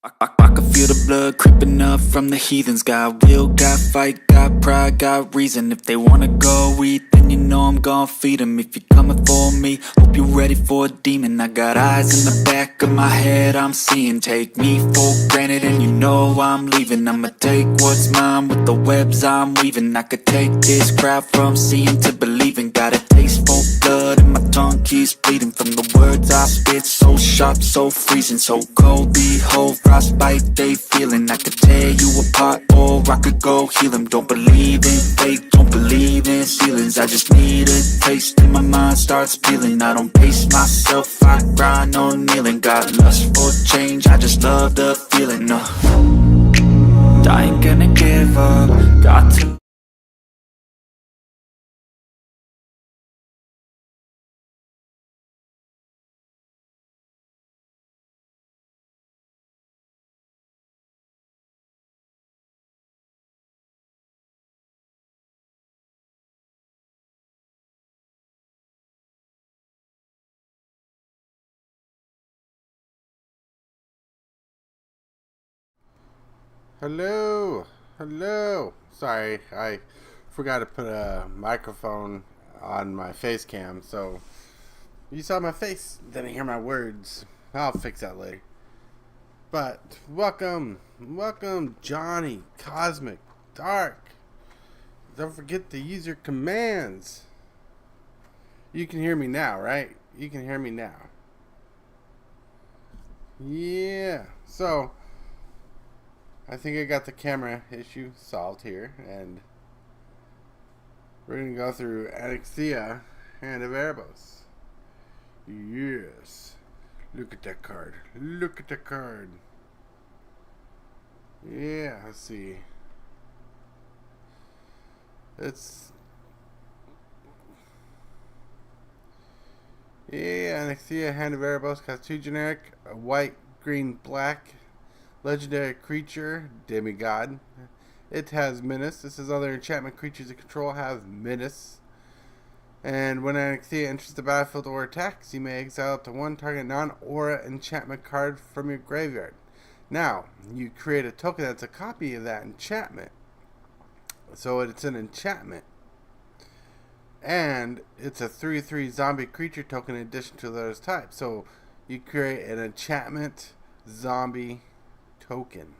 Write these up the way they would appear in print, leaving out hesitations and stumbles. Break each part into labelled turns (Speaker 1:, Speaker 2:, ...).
Speaker 1: I can feel the blood creeping up from the heathens. Got will, got fight, got pride, got reason. If they wanna go eat, then you know I'm gon' feed them. If you're coming for me, hope you're ready for a demon. I got eyes in the back of my head, I'm seeing. Take me for granted and you know I'm leaving. I'ma take what's mine with the webs I'm weaving. I could take this crowd from seeing to believing. Got a taste for blood and my tongue keeps bleeding. From the words I spit, so sharp, so freezing. So cold, behold, frostbite they feeling. I could tear you apart or I could go heal them. Don't believe in fate, don't believe in ceilings. I just need a taste and my mind starts peeling. I don't pace myself, I grind on kneeling. Got lust for change, I just love the feeling. I ain't gonna give up, got to.
Speaker 2: Hello, hello. Sorry, I forgot to put a microphone on my face cam, so you saw my face, didn't hear my words. I'll fix that later. But welcome, Johnny, Cosmic, Dark. Don't forget to use your commands. You can hear me now, right? You can hear me now. Yeah. So I think I got the camera issue solved here, and we're going to go through Anikthea and Erebos. Yes. Look at that card. Look at the card. Yeah, let's see. Anikthea, Hand of Erebos, has two generic, a white, green, black. Legendary creature, demigod. It has menace. This is other enchantment creatures you control have menace. And when Anikthea enters the battlefield or attacks, you may exile up to one target non-aura enchantment card from your graveyard. Now, you create a token that's a copy of that enchantment. So it's an enchantment. And it's a 3/3 zombie creature token in addition to those types. So you create an enchantment zombie token.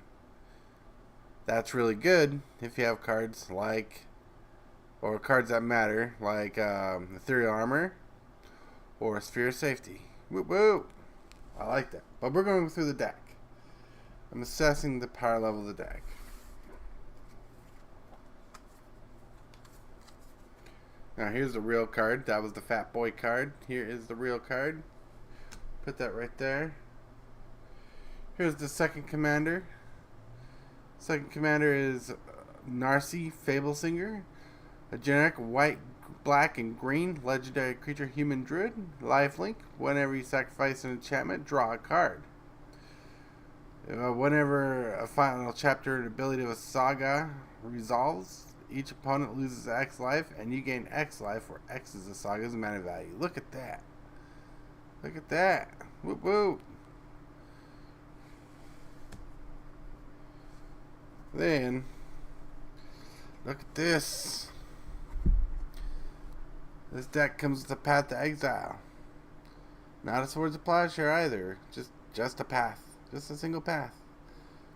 Speaker 2: That's really good if you have cards like, or cards that matter, like Ethereal Armor or Sphere of Safety. Woo woo! I like that. But we're going through the deck. I'm assessing the power level of the deck. Now here's the real card. That was the Fat Boy card. Here is the real card. Put that right there. Here's the second commander. Second commander is Narcy Fablesinger, a generic white, black, and green legendary creature human druid. Lifelink. Whenever you sacrifice an enchantment, draw a card. Whenever a final chapter and ability of a saga resolves, each opponent loses X life, and you gain X life, where X is the saga's mana value. Look at that. Look at that. Whoop whoop. Then, look at this. This deck comes with a path to exile. Not a Swords of Plowshare either. Just a path. Just a single path.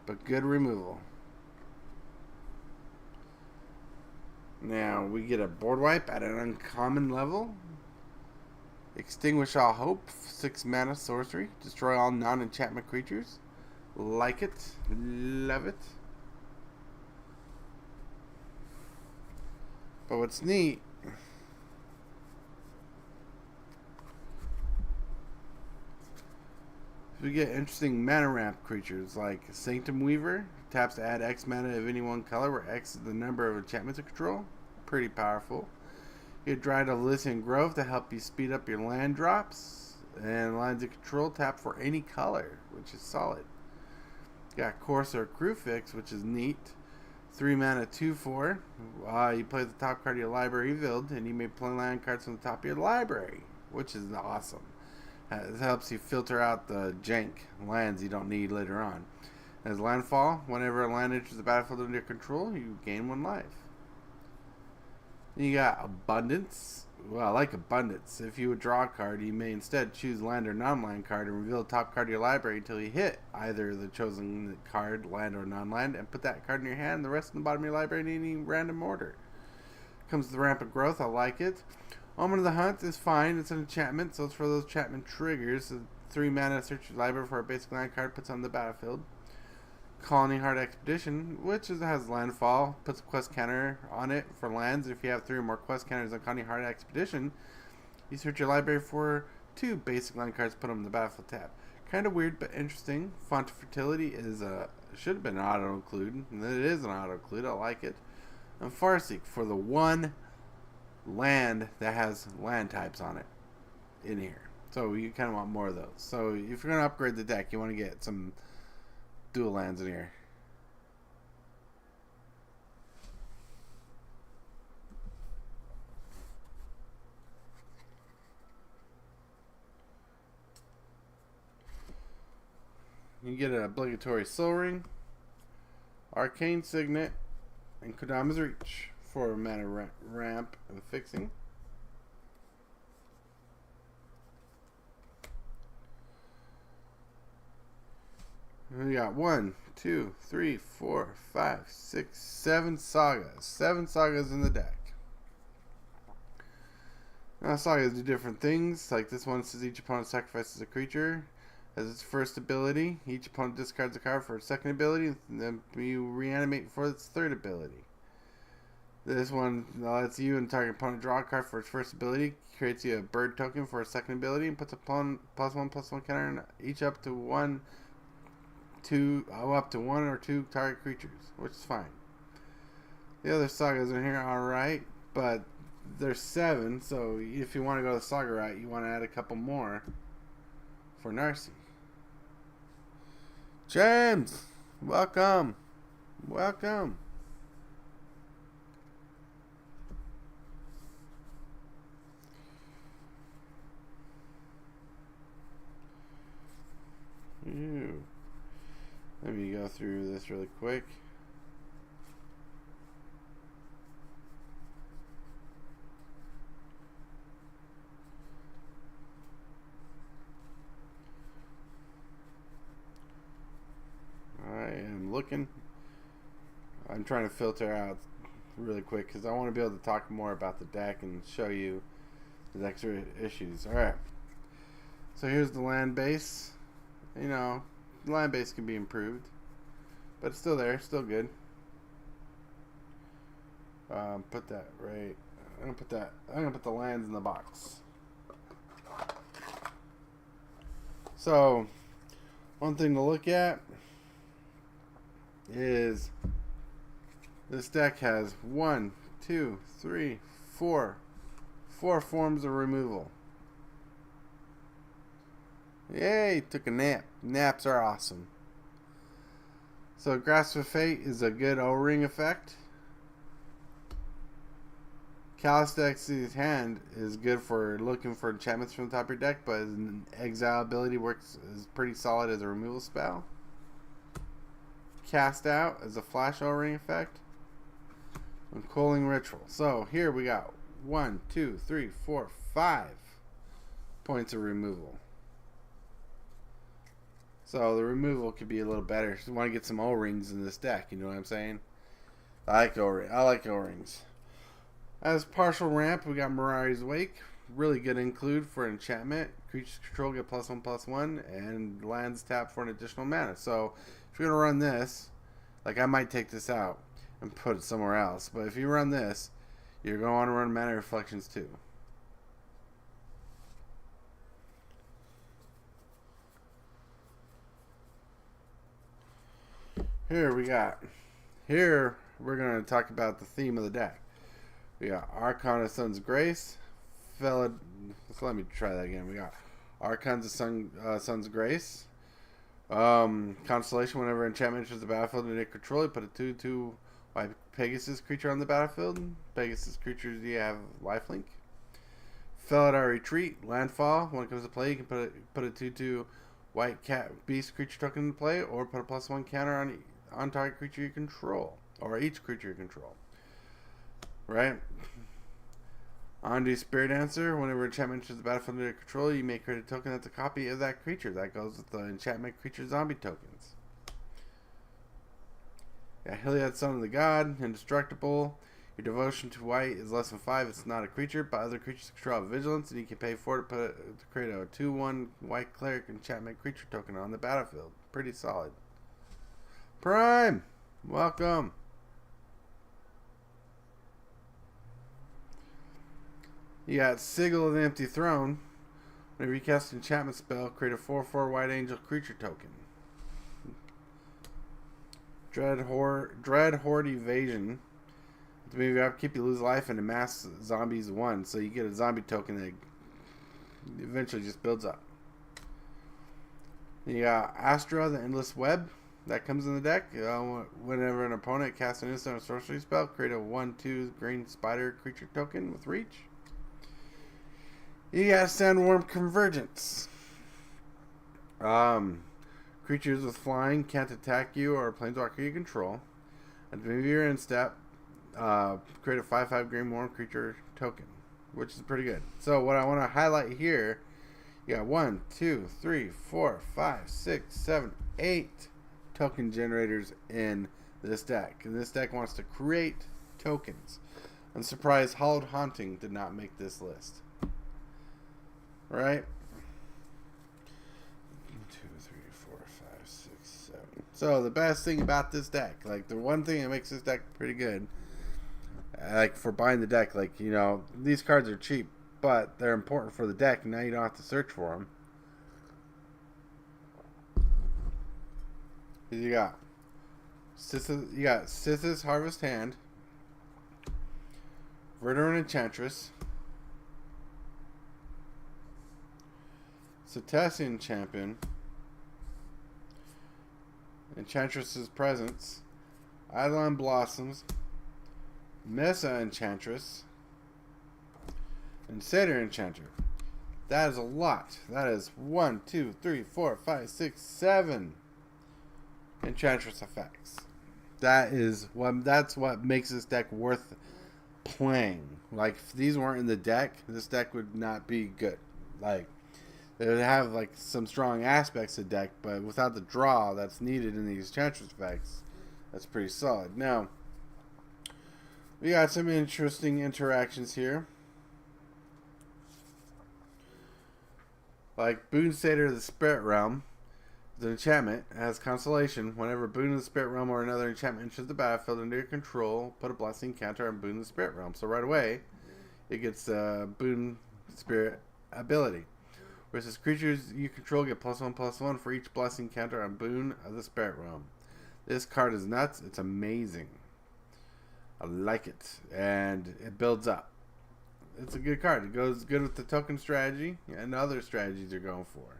Speaker 2: But good removal. Now, we get a board wipe at an uncommon level. Extinguish All Hope. 6 mana sorcery. Destroy all non-enchantment creatures. Like it. Love it. But what's neat, we get interesting mana ramp creatures like Sanctum Weaver. Taps to add X mana of any one color, where X is the number of enchantments you control. Pretty powerful. You get Dried Elysian Grove to help you speed up your land drops. And lands you control tap for any color, which is solid. You got Corsair Crewfix, which is neat. 3 mana 2/4. You play the top card of your library revealed, and you may play land cards from the top of your library, which is awesome. It helps you filter out the jank lands you don't need later on. As landfall, whenever a land enters the battlefield under your control, you gain 1 life. You got abundance. Well, I like abundance. If you would draw a card, you may instead choose land or non-land card and reveal the top card of your library until you hit either the chosen card, land or non-land, and put that card in your hand and the rest in the bottom of your library in any random order. Comes with the rampant growth. I like it. Omen of the Hunt is fine. It's an enchantment, so it's for those enchantment triggers. So 3 mana, search your library for a basic land card, puts on the battlefield. Colony Heart Expedition, which has landfall, puts a quest counter on it for lands. If you have 3 or more quest counters on Colony Heart Expedition, you search your library for 2 basic land cards, put them in the battlefield tab. Kind of weird, but interesting. Font of Fertility is should have been an auto include, and it is an auto include. I like it. And Farseek for the 1 land that has land types on it in here. So you kind of want more of those. So if you're going to upgrade the deck, you want to get some dual lands in here. You get an obligatory Soul Ring, Arcane Signet, and Kodama's Reach for mana ramp and fixing. We got 1, 2, 3, 4, 5, 6, 7 sagas. 7 sagas in the deck. Now sagas do different things. Like this one says each opponent sacrifices a creature as its first ability. Each opponent discards a card for its second ability, and then you reanimate for its third ability. This one lets you and target opponent draw a card for its first ability, creates you a bird token for its second ability, and puts a +1/+1 counter on each up to 1 or 2 target creatures, which is fine. The other sagas in here are alright, but there's 7, so if you want to go the saga route, you want to add a couple more for Narcy. James, welcome. Welcome. Ew. Let me go through this really quick. I am looking. I'm trying to filter out really quick because I want to be able to talk more about the deck and show you the extra issues. Alright. So here's the land base. You know, the land base can be improved, but it's still there, still good. Put that right. I'm gonna put the lands in the box. So, one thing to look at is this deck has 1, 2, 3, 4 forms of removal. Yay, took a nap. Naps are awesome. So Grasp of Fate is a good O-ring effect. Calistax's Hand is good for looking for enchantments from the top of your deck, but an exile ability is pretty solid as a removal spell. Cast Out as a flash O-ring effect. And Coaling Ritual. So here we got 1, 2, 3, 4, 5 points of removal. So the removal could be a little better. You want to get some O-rings in this deck, you know what I'm saying? I like O-rings. As partial ramp, we got Mirari's Wake. Really good include for enchantment. Creatures control get +1/+1, and lands tap for an additional mana. So if you're going to run this, like I might take this out and put it somewhere else. But if you run this, you're going to want to run Mana Reflections too. Here we're going to talk about the theme of the deck. We got Archon of Sun's Grace. So let me try that again. We got Archons of Sun's Grace. Constellation, whenever enchantment enters the battlefield and it control it, put a 2/2 white Pegasus creature on the battlefield. Pegasus creatures, do you have lifelink? Felidar Retreat, landfall. When it comes to play, you can put a 2/2 white cat beast creature token in play, or put a +1 counter on target creature you control, or each creature you control. Right? On to Spirit Dancer. Whenever enchantment enters the battlefield under your control, you may create a token that's a copy of that creature. That goes with the enchantment creature zombie tokens. Yeah, Heliod, Son of the God, indestructible. Your devotion to white is less than 5. It's not a creature, but other creatures control vigilance, and you can pay 4 to create a 2/1 white cleric enchantment creature token on the battlefield. Pretty solid. Prime, welcome. You got Sigil of the Empty Throne. Whenever you cast an enchantment spell, create a 4/4 white angel creature token. Dread Horde Evasion. To move your upkeep, you lose life and amass zombies 1. So you get a zombie token that eventually just builds up. You got Astra, the Endless Web. That comes in the deck. Whenever an opponent casts an instant or sorcery spell, create a 1/2 green spider creature token with reach. You got Sandworm Convergence. Creatures with flying can't attack you or a planeswalker you control. At the beginning of your end step, create a 5/5 green worm creature token, which is pretty good. So what I want to highlight here, you got 1, 2, 3, 4, 5, 6, 7, 8 token generators in this deck. And this deck wants to create tokens. I'm surprised Hallowed Haunting did not make this list. Right? 2, 3, 4, 5, 6, 7. So the best thing about this deck, like the one thing that makes this deck pretty good, like for buying the deck, like, you know, these cards are cheap, but they're important for the deck, and now you don't have to search for them. You got Sith's Harvest Hand, Verduran Enchantress, Cetacean Champion, Enchantress's Presence, Eidolon Blossoms, Mesa Enchantress, and Satyr Enchanter. That is a lot. That is 1, 2, 3, 4, 5, 6, 7 Enchantress effects. That's what makes this deck worth playing. Like, if these weren't in the deck, this deck would not be good. Like, it would have like some strong aspects of the deck, but without the draw that's needed in these Enchantress effects, that's pretty solid. Now, we got some interesting interactions here. Like Boon Satyr of the Spirit Realm. The enchantment has Constellation. Whenever Boon of the Spirit Realm or another enchantment enters the battlefield under your control, put a blessing counter on Boon of the Spirit Realm. So right away, it gets Boon Spirit ability. Versus creatures you control get +1/+1 for each blessing counter on Boon of the Spirit Realm. This card is nuts. It's amazing. I like it. And it builds up. It's a good card. It goes good with the token strategy and other strategies you're going for.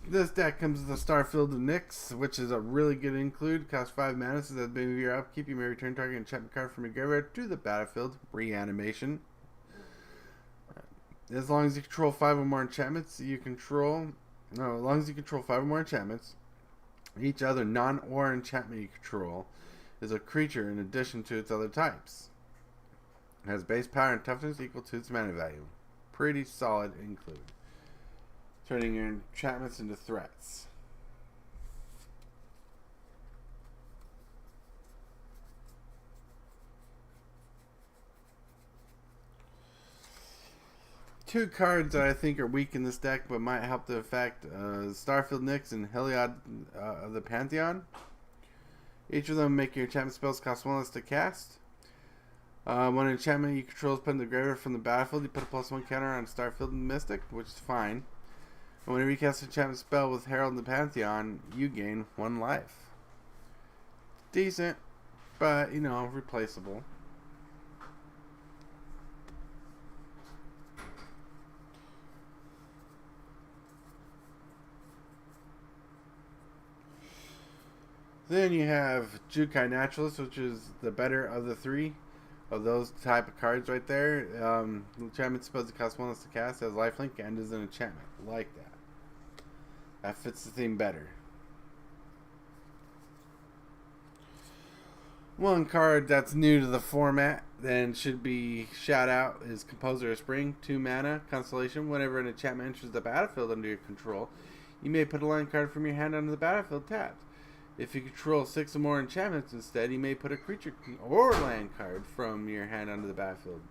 Speaker 2: This deck comes with a Starfield of Nyx, which is a really good include. Costs 5 mana. So at the beginning of your upkeep, you may return target enchantment card from your graveyard to the battlefield. Reanimation. As long as you control 5 or more enchantments, as long as you control 5 or more enchantments, each other non-or enchantment you control is a creature in addition to its other types. It has base power and toughness equal to its mana value. Pretty solid include. Turning your enchantments into threats. Two cards that I think are weak in this deck but might help the effect, Starfield Nyx and Heliod of the Pantheon. Each of them make your enchantment spells cost 1 less to cast. When an enchantment you control is put in the graveyard from the battlefield, you put a +1 counter on Starfield Mystic, which is fine. And whenever you cast an enchantment spell with Herald in the Pantheon, you gain 1 life. Decent, but, you know, replaceable. Then you have Jukai Naturalist, which is the better of the 3. of those type of cards right there. Enchantment supposed to cost 1 less to cast, has lifelink, and is an enchantment. Like that. That fits the theme better. One card that's new to the format then should be shout out is Composer of Spring, 2 mana, Constellation. Whenever an enchantment enters the battlefield under your control, you may put a land card from your hand onto the battlefield tapped. If you control 6 or more enchantments instead, you may put a creature or land card from your hand onto the battlefield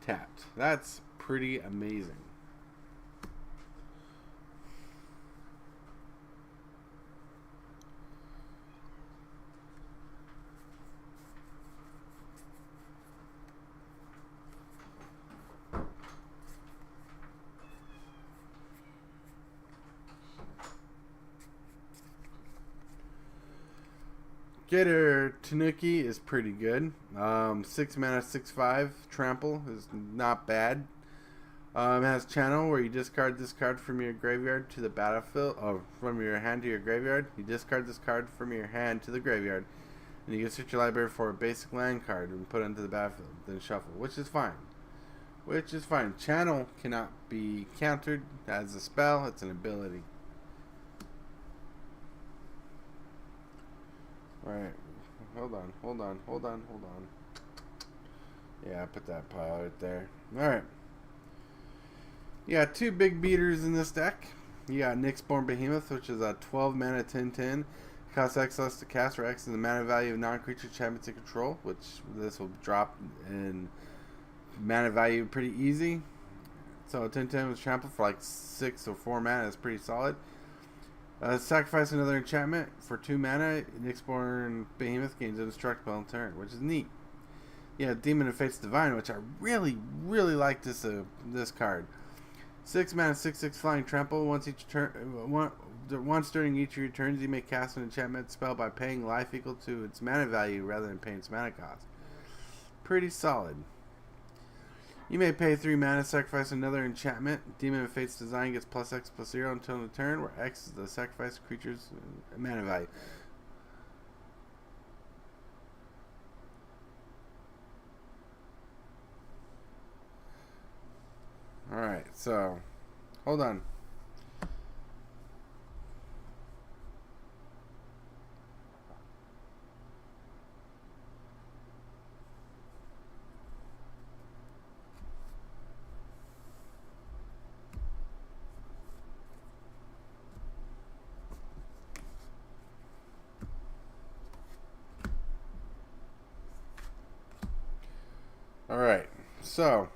Speaker 2: tapped. That's pretty amazing. Getter Tanuki is pretty good. 6 mana, 6/5 trample is not bad. It has channel where you discard this card from your graveyard to the battlefield, or from your hand to your graveyard. You discard this card from your hand to the graveyard, and you can search your library for a basic land card and put it into the battlefield, then shuffle, which is fine. Channel cannot be countered as a spell; it's an ability. Alright, hold on. Yeah, I put that pile right there. Alright. You got 2 big beaters in this deck. You got Nyxborn Behemoth, which is a 12 mana 10/10. Costs X less to cast, where X is the mana value of non-creature enchantments you control, which this will drop in mana value pretty easy. So 10/10 with trample for like 6 or 4 mana is pretty solid. Sacrifice another enchantment for 2 mana. Nyxborn Behemoth gains indestructible on turn, which is neat. Yeah, Demon of Fate's Divine, which I really like this card. 6 mana, 6/6 flying trample. Once during each of your turns, you may cast an enchantment spell by paying life equal to its mana value rather than paying its mana cost. Pretty solid. You may pay 3 mana, sacrifice another enchantment. Demon of Fate's Design gets +X/+0 until the turn, where X is the sacrifice creature's mana value. Alright, so, hold on. Alright, so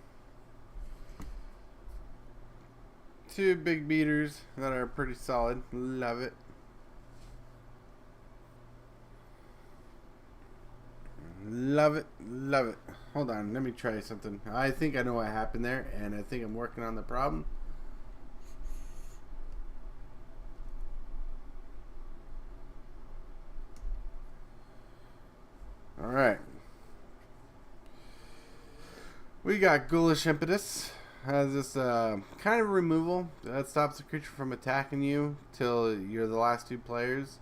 Speaker 2: 2 big beaters that are pretty solid. Love it. Love it. Hold on, let me try something. I think I know what happened there, and I think I'm working on the problem. Alright. We got Ghoulish Impetus. Has this kind of removal that stops the creature from attacking you till you're the last 2 players.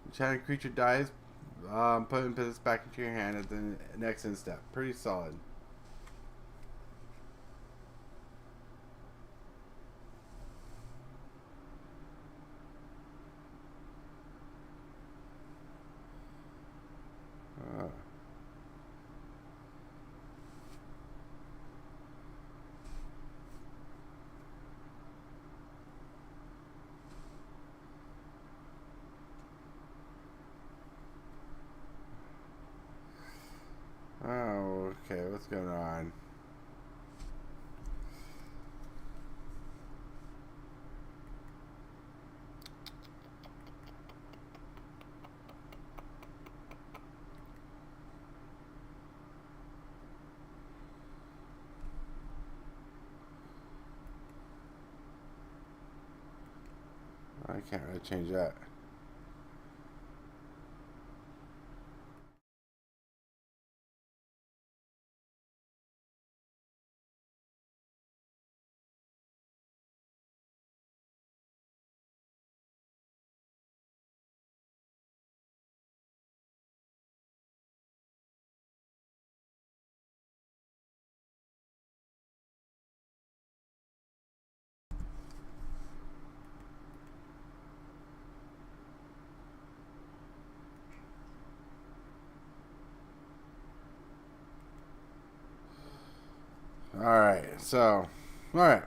Speaker 2: Enchanted creature dies. Put Impetus back into your hand at the next end step. Pretty solid. Oh, okay. What's going on? I can't really change that. So, alright.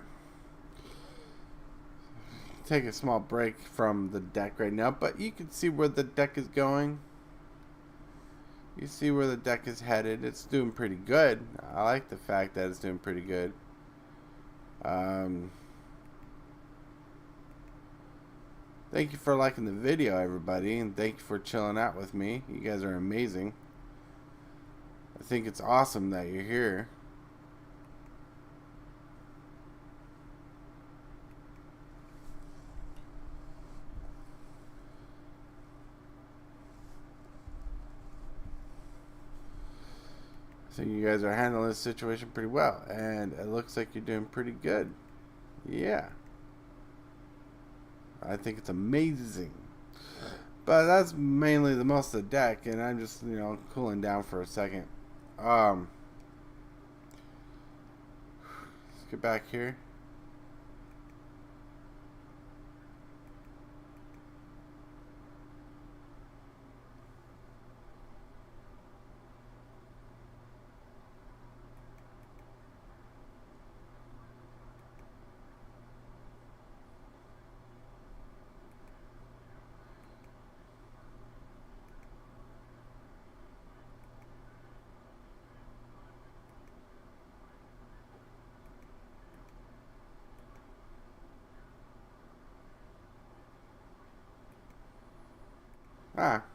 Speaker 2: Take a small break from the deck right now, but you can see where the deck is going. You see where the deck is headed. It's doing pretty good. I like the fact that it's doing pretty good. Thank you for liking the video, everybody, and thank you for chilling out with me. You guys are amazing. I think it's awesome that you're here. I think you guys are handling this situation pretty well, and it looks like you're doing pretty good. Yeah. I think it's amazing. But that's mainly the most of the deck, and I'm just, cooling down for a second. Let's get back here.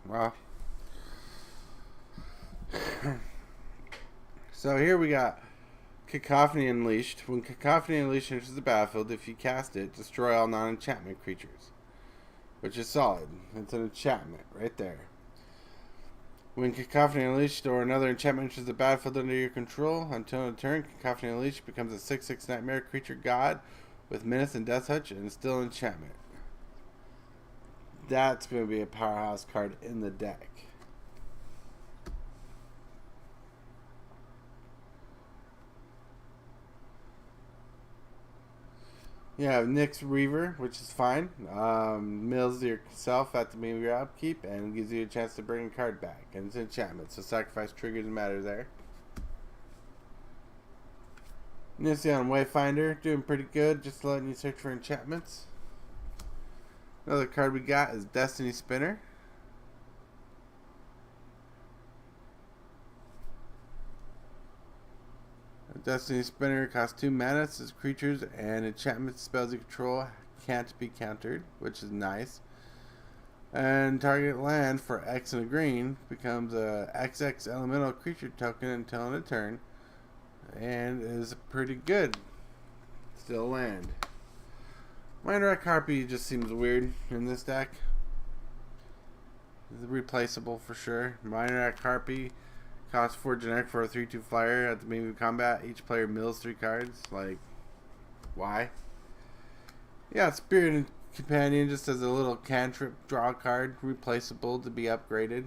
Speaker 2: Well. So here we got Cacophony Unleashed. When Cacophony Unleashed enters the battlefield, if you cast it, destroy all non-enchantment creatures. Which is solid. It's an enchantment right there. When Cacophony Unleashed or another enchantment enters the battlefield under your control, until a turn, Cacophony Unleashed becomes a 6/6 nightmare creature god with menace and death touch and still enchantment. That's going to be a powerhouse card in the deck. You have Nyx Reaver, which is fine. Mills yourself at the beginning of your upkeep and gives you a chance to bring a card back. And it's an enchantment, so sacrifice triggers matter there. Nyxion Wayfinder, doing pretty good, just letting you search for enchantments. Another card we got is Destiny Spinner. Destiny Spinner costs 2 mana. Says creatures and enchantment spells you control can't be countered, which is nice. And target land for X and a green becomes a XX elemental creature token until end of turn, and is pretty good. Still land. Mindwreck Harpy just seems weird in this deck. It's replaceable for sure. Mindwreck Harpy costs 4 generic for a 3/2 flyer. At the beginning of combat, each player mills 3 cards. Like, why? Yeah, Spirit Companion just as a little cantrip draw card. Replaceable to be upgraded.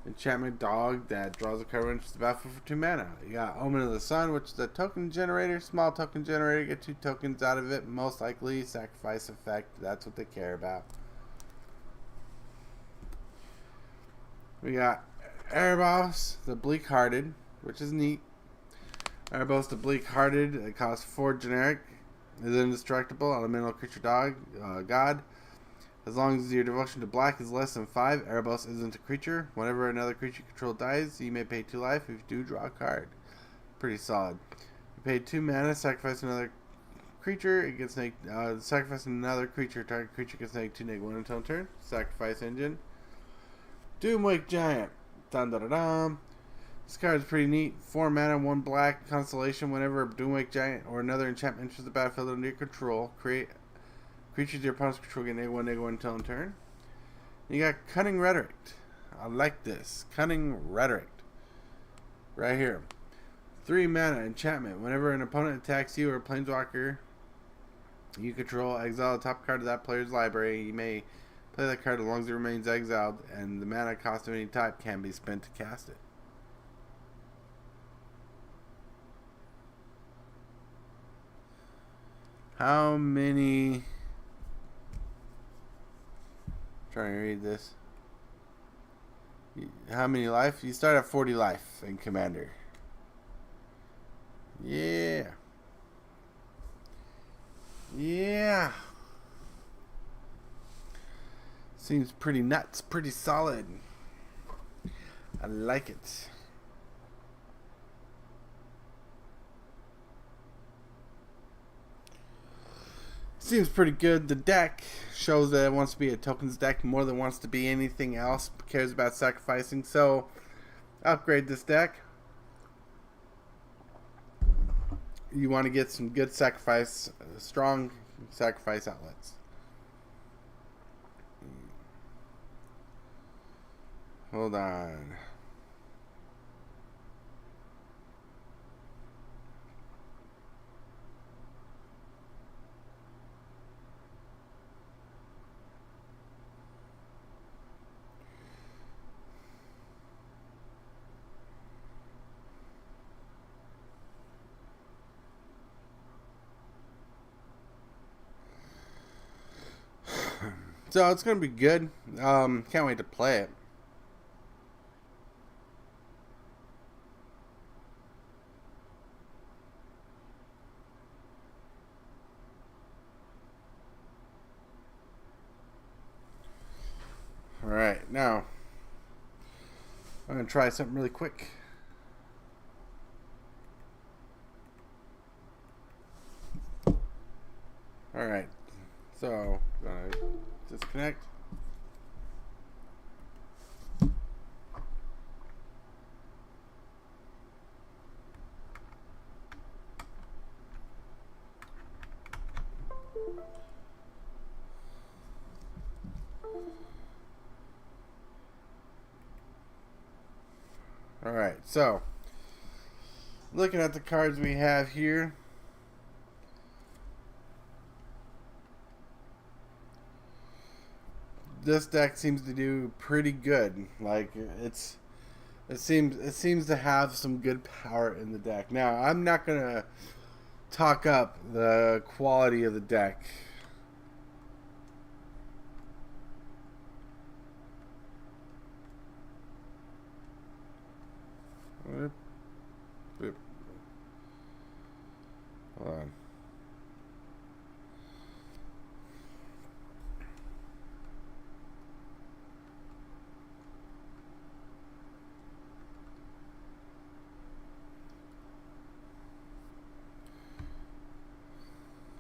Speaker 2: Enchantment Dog that draws a card when enters the battlefield for 2 mana. You got Omen of the Sun, which is a token generator. Small token generator. Get 2 tokens out of it. Most likely sacrifice effect. That's what they care about. We got Erebos, the Bleak Hearted, which is neat. Erebos, the Bleak Hearted. It costs 4 generic. Is indestructible. Elemental creature dog. God. As long as your devotion to black is less than 5, Erebos isn't a creature. Whenever another creature you control dies, you may pay 2 life. If you do, draw a card. Pretty solid. You pay 2 mana, sacrifice another creature. It gets sacrifice another creature. Target creature gets -2/-1 until turn. Sacrifice engine. Doomwake Giant. Dun dun dun dun. This card is pretty neat. 4 mana, 1 black constellation. Whenever a Doomwake Giant or another enchantment enters the battlefield under your control, create creatures your opponent's control get -1/-1 until in turn. You got Cunning Rhetoric. I like this. Cunning Rhetoric. Right here. 3 mana enchantment. Whenever an opponent attacks you or a planeswalker you control, exile the top card of that player's library. You may play that card as long as it remains exiled, and the mana cost of any type can be spent to cast it. How many... trying to read this. How many life? You start at 40 life in Commander. Yeah. Yeah. Seems pretty nuts, pretty solid. I like it. Seems pretty good. The deck shows that it wants to be a tokens deck more than wants to be anything else. Cares about sacrificing. So, upgrade this deck. You want to get some good sacrifice, strong sacrifice outlets. Hold on. So it's gonna be good. Can't wait to play it. All right, now I'm gonna try something really quick. All right, so disconnect. All right, so looking at the cards we have here. This deck seems to do pretty good. Like it seems to have some good power in the deck. Now, I'm not gonna talk up the quality of the deck. Hold on.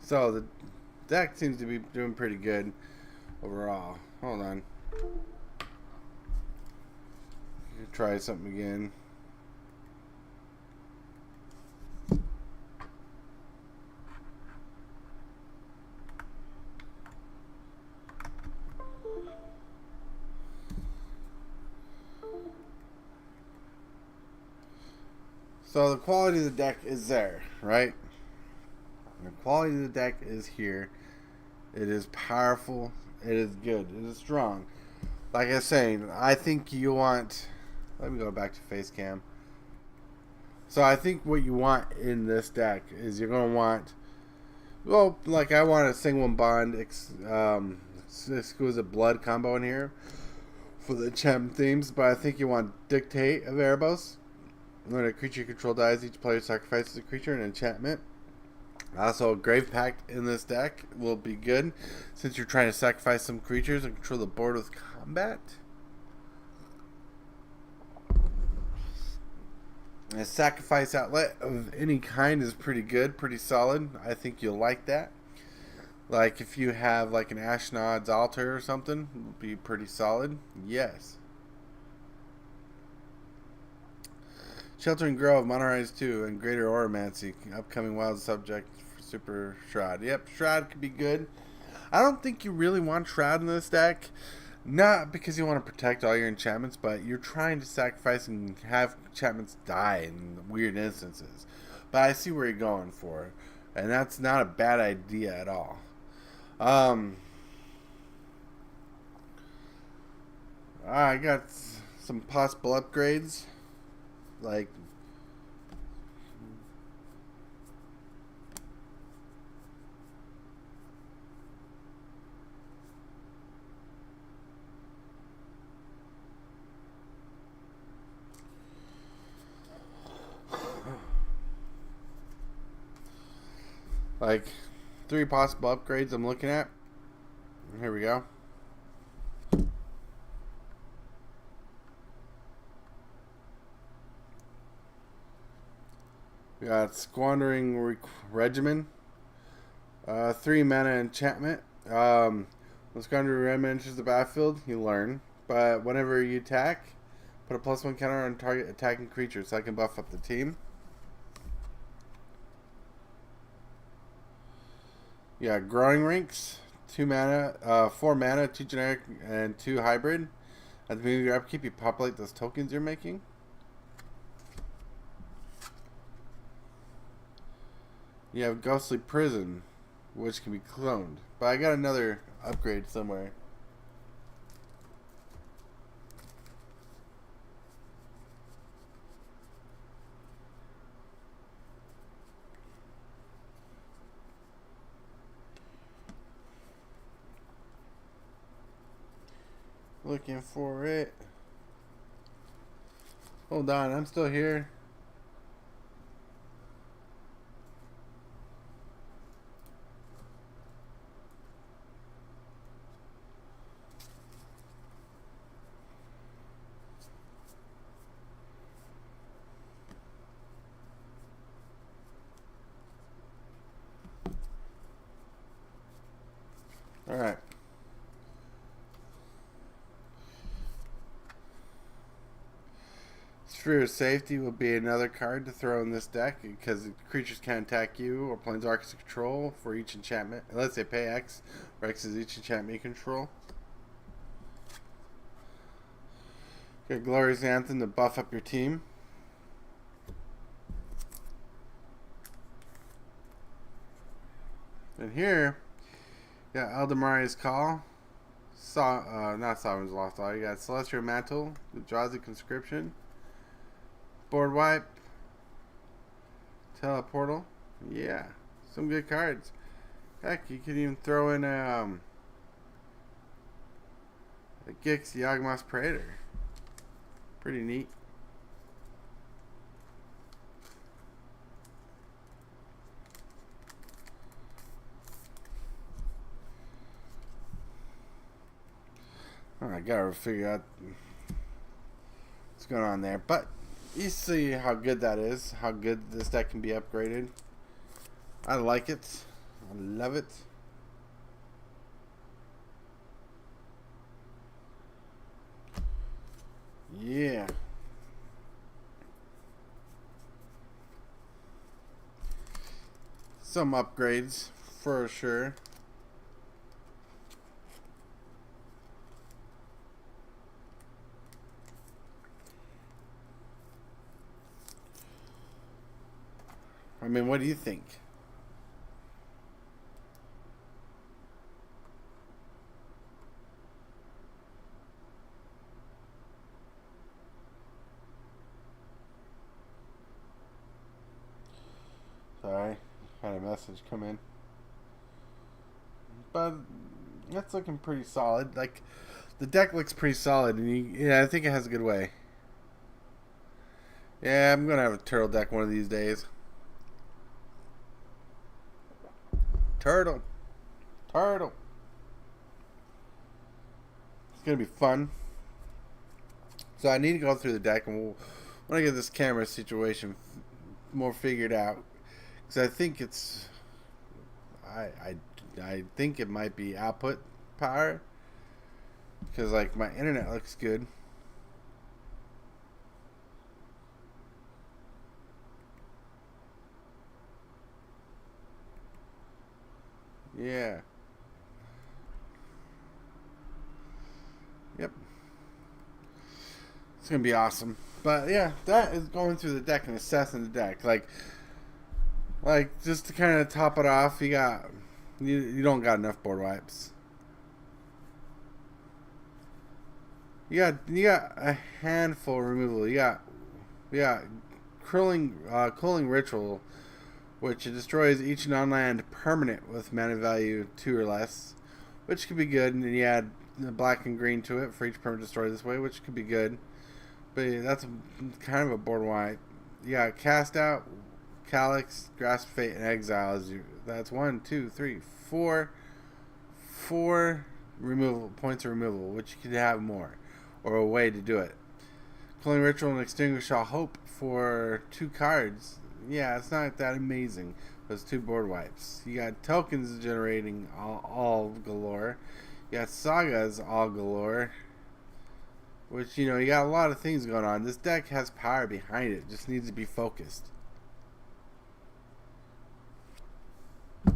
Speaker 2: So the deck seems to be doing pretty good overall. Hold on. Try something again. So the quality of the deck is there, right? The quality of the deck is here. It is powerful. It is good. It is strong. Like I was saying, I think you want... Let me go back to face cam. So I think what you want in this deck is you're going to want... Well, like I want a single bond exquisite blood combo in here for the enchantment themes, but I think you want Dictate of Erebos. When a creature you control dies, each player sacrifices a creature, an enchantment. Also, Grave Pact in this deck will be good since you're trying to sacrifice some creatures and control the board with combat. A sacrifice outlet of any kind is pretty good, pretty solid. I think you'll like that. Like if you have like an Ashnod's Altar or something, it will be pretty solid. Yes. Sheltering Grove, Monorise 2, and Greater Oromancy. Upcoming wild subject for Super Shroud. Yep, Shroud could be good. I don't think you really want Shroud in this deck. Not because you want to protect all your enchantments, but you're trying to sacrifice and have enchantments die in weird instances. But I see where you're going for. And that's not a bad idea at all. I got some possible upgrades. Like 3 possible upgrades I'm looking at. Here we go. We got Squandering Regimen. 3 mana enchantment. When Squandering Regimen enters the battlefield, you learn. But whenever you attack, put a +1 counter on target attacking creature, so I can buff up the team. Yeah, Growing Ranks. 2 mana, 4 mana, 2 generic, and 2 hybrid. At the beginning of your upkeep, you populate those tokens you're making. You have Ghostly Prison, which can be cloned. But I got another upgrade somewhere. Looking for it. Hold on, I'm still here. Alright. Sphere of Safety will be another card to throw in this deck because creatures can't attack you or Planeswalkers control for each enchantment unless they pay X, where X is each enchantment you control. Got Glorious Anthem to buff up your team. And here, you got Eldamari's Call. Not Sovereign's Lost All. You got Celestial Mantle, the Drowsy Conscription. Board Wipe, Teleportal, yeah, some good cards. Heck, you could even throw in a Gix Yawgmoth's Praetor. Pretty neat. Oh, I gotta figure out what's going on there, but you see how good that is, how good this deck can be upgraded. I like it. I love it. Yeah. Some upgrades for sure. I mean, what do you think? Sorry, had a message come in. But that's looking pretty solid. Like, the deck looks pretty solid, and yeah, I think it has a good way. Yeah, I'm gonna have a turtle deck one of these days. Turtle. It's gonna be fun. So I need to go through the deck, and when I get this camera situation more figured out, because I think it's, I think it might be output power, because like my internet looks good. Yeah. Yep. It's gonna be awesome. But yeah, that is going through the deck and assessing the deck. Like just to kind of top it off, you don't got enough board wipes. You got a handful removal. You got Cooling Ritual, which destroys each non-land permanent with mana value 2 or less, which could be good. And then you add the black and green to it for each permanent destroyed this way, which could be good. But that's kind of a board wipe. You got Cast Out, Calyx, Grasp of Fate, and Exile as That's 1, 2, 3, 4. 4 removal points of removal, which you could have more, or a way to do it. Cloning Ritual and Extinguish All Hope for 2 cards. Yeah, it's not that amazing. But it's 2 board wipes. You got tokens generating all galore. You got sagas all galore. Which, you know, you got a lot of things going on. This deck has power behind it. It just needs to be focused. It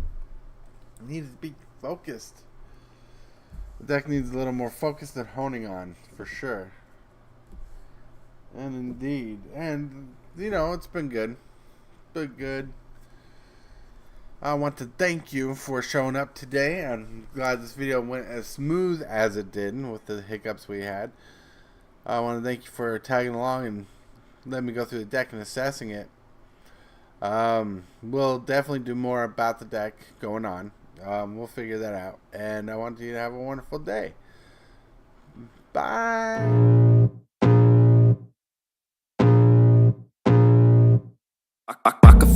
Speaker 2: needs to be focused. The deck needs a little more focus than honing on, for sure. And indeed. And, you know, it's been good. Been good. I want to thank you for showing up today. I'm glad this video went as smooth as it did with the hiccups we had. I want to thank you for tagging along and letting me go through the deck and assessing it. We'll definitely do more about the deck going on. We'll figure that out. And I want you to have a wonderful day. Bye.